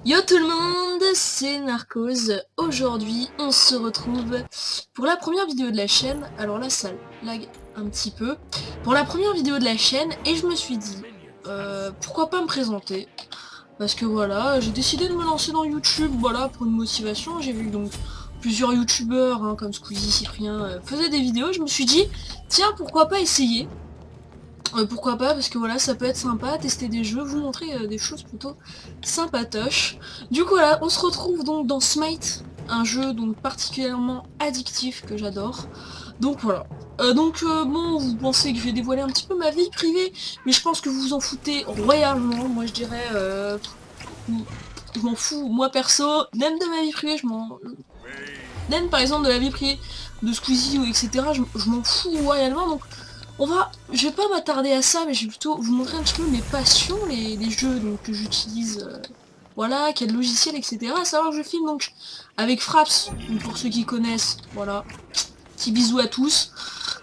Yo tout le monde, c'est Narcos. Aujourd'hui, on se retrouve pour la première vidéo de la chaîne. Alors là, ça lag un petit peu. Pour la première vidéo de la chaîne, et je me suis dit, pourquoi pas me présenter? Parce que voilà, j'ai décidé de me lancer dans YouTube, voilà, pour une motivation. J'ai vu donc plusieurs youtubeurs, hein, comme Squeezie, Cyprien, faisaient des vidéos. Je me suis dit, tiens, pourquoi pas essayer? Pourquoi pas, parce que voilà, ça peut être sympa, tester des jeux, vous montrer des choses plutôt sympatoches. Du coup voilà, on se retrouve donc dans Smite, un jeu donc particulièrement addictif que j'adore. Donc voilà. Bon, vous pensez que je vais dévoiler un petit peu ma vie privée, mais je pense que vous vous en foutez royalement. Moi je dirais, je m'en fous, moi perso, même de ma vie privée, même par exemple de la vie privée de Squeezie ou etc. Je m'en fous royalement, donc je vais pas m'attarder à ça, mais je vais plutôt vous montrer un petit peu mes passions, les jeux donc, que j'utilise, voilà, quel logiciel, etc. À savoir que je filme donc avec Fraps, donc, pour ceux qui connaissent, voilà, petit bisou à tous.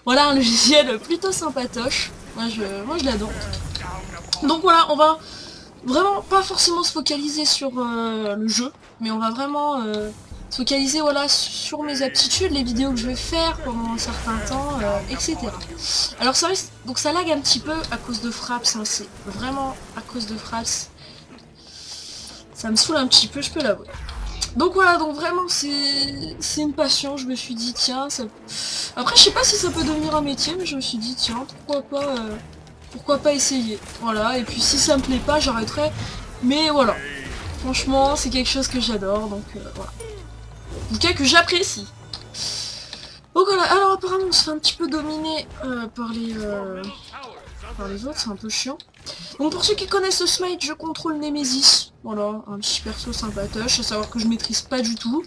Voilà un logiciel plutôt sympatoche, moi je l'adore. Donc voilà, on va vraiment pas forcément se focaliser sur le jeu, mais on va vraiment se focaliser voilà, sur mes aptitudes, les vidéos que je vais faire pendant un certain temps, etc. Alors ça risque, donc ça lag un petit peu à cause de Fraps, hein, c'est vraiment à cause de Fraps. Ça me saoule un petit peu, je peux l'avouer. Donc voilà, donc vraiment c'est une passion, je me suis dit tiens, ça... Après je sais pas si ça peut devenir un métier, mais je me suis dit tiens, pourquoi pas essayer. Voilà, et puis si ça me plaît pas, j'arrêterai. Mais voilà, franchement c'est quelque chose que j'adore, donc voilà. En tout cas que j'apprécie. Donc voilà, alors apparemment on se fait un petit peu dominer par les autres, c'est un peu chiant. Donc pour ceux qui connaissent ce Smite, je contrôle Nemesis. Voilà, un petit perso sympatoche, à savoir que je maîtrise pas du tout.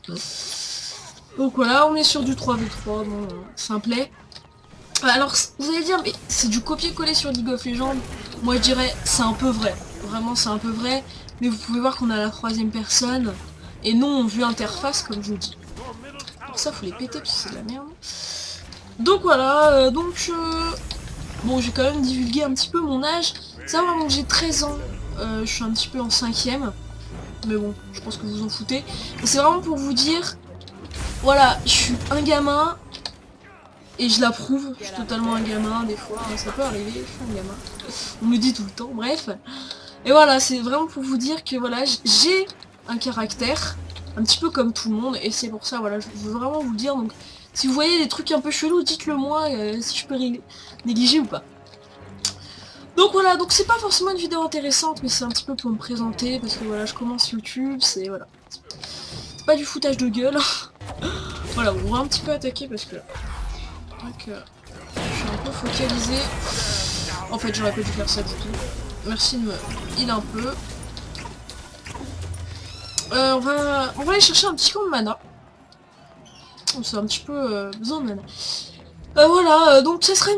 Donc voilà, on est sur du 3v3, bon, simplet. Alors vous allez dire, mais c'est du copier-coller sur League of Legends. Moi je dirais, c'est un peu vrai. Vraiment c'est un peu vrai. Mais vous pouvez voir qu'on a la troisième personne. Et non, on vue interface comme je vous dis. Pour ça faut les péter parce que c'est de la merde. Donc voilà, bon j'ai quand même divulgué un petit peu mon âge. Savoir donc j'ai 13 ans, je suis un petit peu en 5ème. Mais bon, je pense que vous en foutez. Et c'est vraiment pour vous dire, voilà, je suis un gamin, et je l'approuve, je suis totalement un gamin, des fois, hein, ça peut arriver, je suis un gamin. On me le dit tout le temps, bref. Et voilà, c'est vraiment pour vous dire que voilà, j'ai un caractère, un petit peu comme tout le monde, et c'est pour ça, voilà, je veux vraiment vous le dire, donc si vous voyez des trucs un peu chelous, dites-le moi, si je peux négliger ou pas. Donc voilà, donc c'est pas forcément une vidéo intéressante, mais c'est un petit peu pour me présenter, parce que voilà, je commence YouTube, c'est voilà. C'est pas du foutage de gueule. Voilà, on va un petit peu attaquer parce que... Donc, je suis un peu focalisé. En fait, j'aurais pas dû faire ça du tout. Merci de me heal un peu. On va aller chercher un petit camp de mana. C'est un petit peu besoin de mana. Voilà, donc ça sera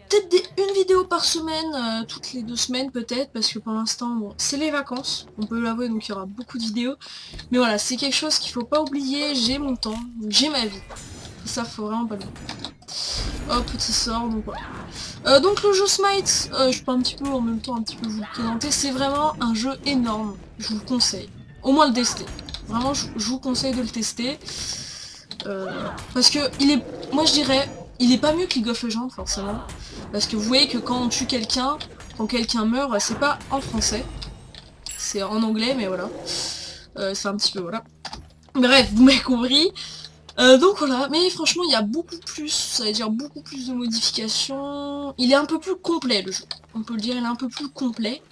peut-être une vidéo par semaine, toutes les 2 semaines peut-être, parce que pour l'instant, bon, c'est les vacances, on peut l'avouer, donc il y aura beaucoup de vidéos. Mais voilà, c'est quelque chose qu'il faut pas oublier, j'ai mon temps, j'ai ma vie. Et ça, faut vraiment pas l'oublier. Oh, petit sort, donc voilà. Donc le jeu Smite, je peux un petit peu en même temps un petit peu vous le présenter, c'est vraiment un jeu énorme, je vous le conseille. Au moins le tester. Vraiment, je vous conseille de le tester. Parce que moi je dirais, il est pas mieux que League of Legends forcément. Parce que vous voyez que quand on tue quelqu'un, quand quelqu'un meurt, c'est pas en français. C'est en anglais, mais voilà. C'est un petit peu, voilà. Bref, vous m'avez compris. Donc voilà, mais franchement il y a beaucoup plus, ça veut dire beaucoup plus de modifications. Il est un peu plus complet le jeu, on peut le dire, il est un peu plus complet.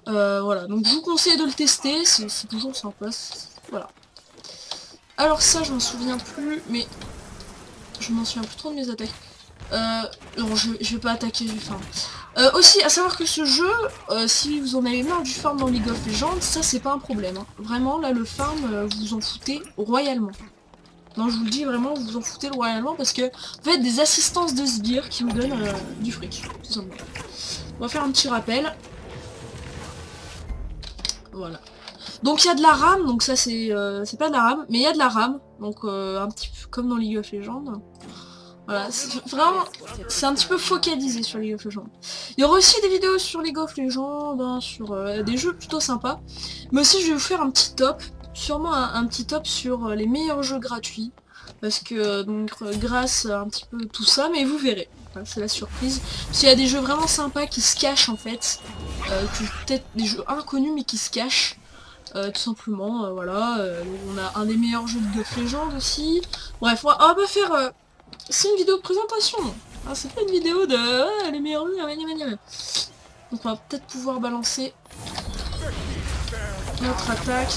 Voilà, donc je vous conseille de le tester, c'est toujours sympa, voilà. Alors ça je m'en souviens plus, mais je m'en souviens plus trop de mes attaques. Non, je vais pas attaquer du farm. Aussi, à savoir que ce jeu, si vous en avez marre du farm dans League of Legends, ça c'est pas un problème. Hein. Vraiment, là le farm, vous vous en foutez royalement. Non, je vous le dis vraiment, vous vous en foutez royalement parce que vous faites des assistances de sbires qui vous donnent du fric, tout simplement. On va faire un petit rappel. Voilà. Donc il y a de la RAM, donc ça c'est pas de la RAM, mais il y a de la RAM, donc un petit peu comme dans League of Legends. Voilà, vraiment, c'est un petit peu focalisé sur League of Legends. Il y aura aussi des vidéos sur League of Legends, hein, sur des jeux plutôt sympas. Mais aussi, je vais vous faire un petit top, sûrement un petit top sur les meilleurs jeux gratuits. Parce que, donc, grâce à un petit peu tout ça, mais vous verrez. Voilà, c'est la surprise. Parce qu'il y a des jeux vraiment sympas qui se cachent, en fait. Peut-être des jeux inconnus, mais qui se cachent. Tout simplement, voilà. On a un des meilleurs jeux de League of Legends aussi. Bref, on va faire... c'est une vidéo de présentation. Ah, c'est pas une vidéo de les meilleurs jeux. Donc on va peut-être pouvoir balancer notre attaque.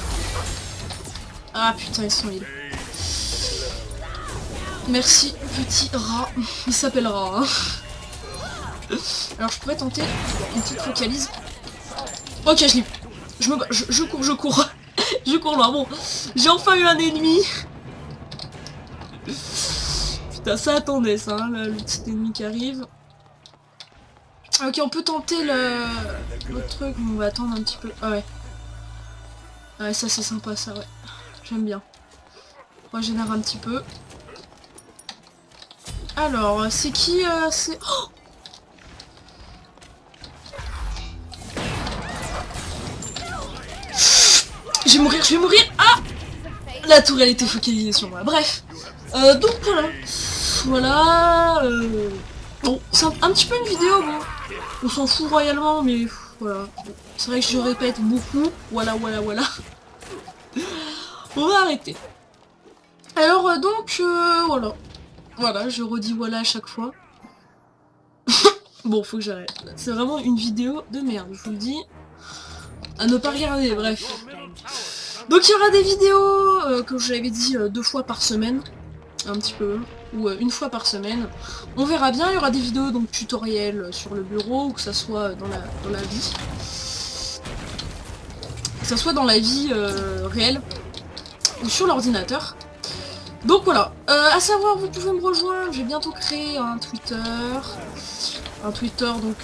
Ah putain, ils sont heal. Merci, petit rat. Il s'appelle rat. Hein. Alors je pourrais tenter une petite focalise. Ok, je l'ai. Je cours, je cours. Je cours loin. Bon, j'ai enfin eu un ennemi. Putain, ça attendait ça, hein, le petit ennemi qui arrive. Ok, on peut tenter le truc, mais on va attendre un petit peu. Ah ouais. Ouais, ça c'est sympa ça, ouais. J'aime bien. On régénère un petit peu. Alors, c'est qui c'est... Oh, je vais mourir, je vais mourir. Ah, la tour elle était focalisée sur moi. Bref. Donc voilà. Voilà. Bon, c'est un petit peu une vidéo, bon. On s'en fout royalement, mais voilà. C'est vrai que je répète beaucoup. Voilà. On va arrêter. Alors donc, voilà. Voilà, je redis voilà à chaque fois. Bon, faut que j'arrête. C'est vraiment une vidéo de merde, je vous le dis. À ne pas regarder, bref. Donc il y aura des vidéos, comme je l'avais dit, 2 fois par semaine. Un petit peu. Ou 1 fois par semaine. On verra bien, il y aura des vidéos donc tutoriels sur le bureau, ou que ça soit dans la vie. Que ça soit dans la vie réelle, ou sur l'ordinateur. Donc voilà, à savoir, vous pouvez me rejoindre, j'ai bientôt créé un Twitter. Donc...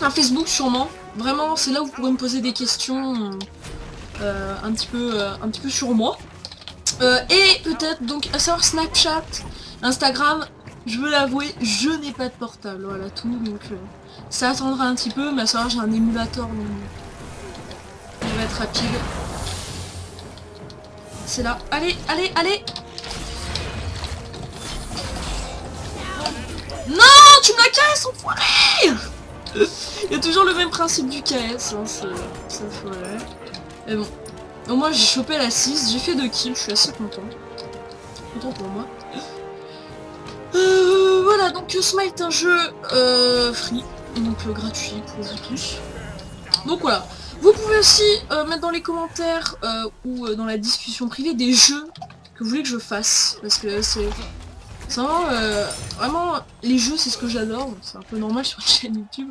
un Facebook sûrement. Vraiment, c'est là où vous pourrez me poser des questions un petit peu sur moi. Et peut-être donc à savoir Snapchat, Instagram, je veux l'avouer, je n'ai pas de portable, voilà tout, donc ça attendra un petit peu, mais à savoir j'ai un émulateur donc il va être rapide. C'est là, allez. Non, tu me la casses, enfoiré. Il y a toujours le même principe du KS, hein, c'est vrai. Mais bon. Au moins j'ai chopé la 6, j'ai fait 2 kills, je suis assez content. Content pour moi. Voilà, donc Smite est un jeu free, donc gratuit pour vous tous. Donc voilà. Vous pouvez aussi mettre dans les commentaires ou dans la discussion privée des jeux que vous voulez que je fasse. Parce que c'est vraiment, les jeux c'est ce que j'adore, c'est un peu normal sur une chaîne YouTube.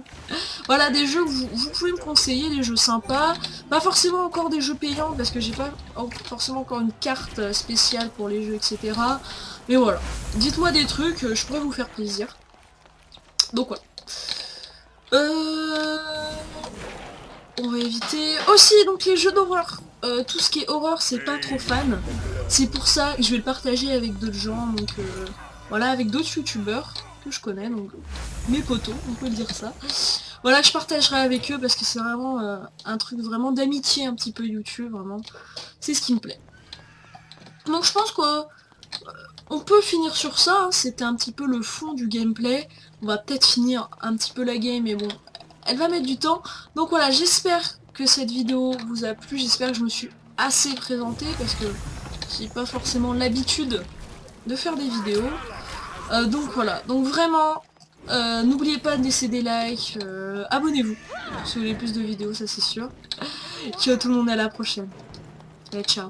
Voilà, des jeux que vous pouvez me conseiller, des jeux sympas, pas forcément encore des jeux payants parce que j'ai pas forcément encore une carte spéciale pour les jeux, etc. Mais voilà, dites-moi des trucs, je pourrais vous faire plaisir. Donc voilà. On va éviter... Aussi, donc les jeux d'horreur. Tout ce qui est horreur, c'est pas trop fan. C'est pour ça que je vais le partager avec d'autres gens, donc... voilà, avec d'autres youtubeurs que je connais, donc mes potos, on peut dire ça. Voilà, que je partagerai avec eux parce que c'est vraiment un truc vraiment d'amitié un petit peu YouTube, vraiment. C'est ce qui me plaît. Donc je pense qu'on peut finir sur ça, hein. C'était un petit peu le fond du gameplay. On va peut-être finir un petit peu la game, mais bon, elle va mettre du temps. Donc voilà, j'espère que cette vidéo vous a plu, j'espère que je me suis assez présentée parce que j'ai pas forcément l'habitude de faire des vidéos. Donc voilà, donc vraiment, n'oubliez pas de laisser des likes, abonnez-vous si vous voulez plus de vidéos, ça c'est sûr. Ciao tout le monde, à la prochaine. Allez, ciao.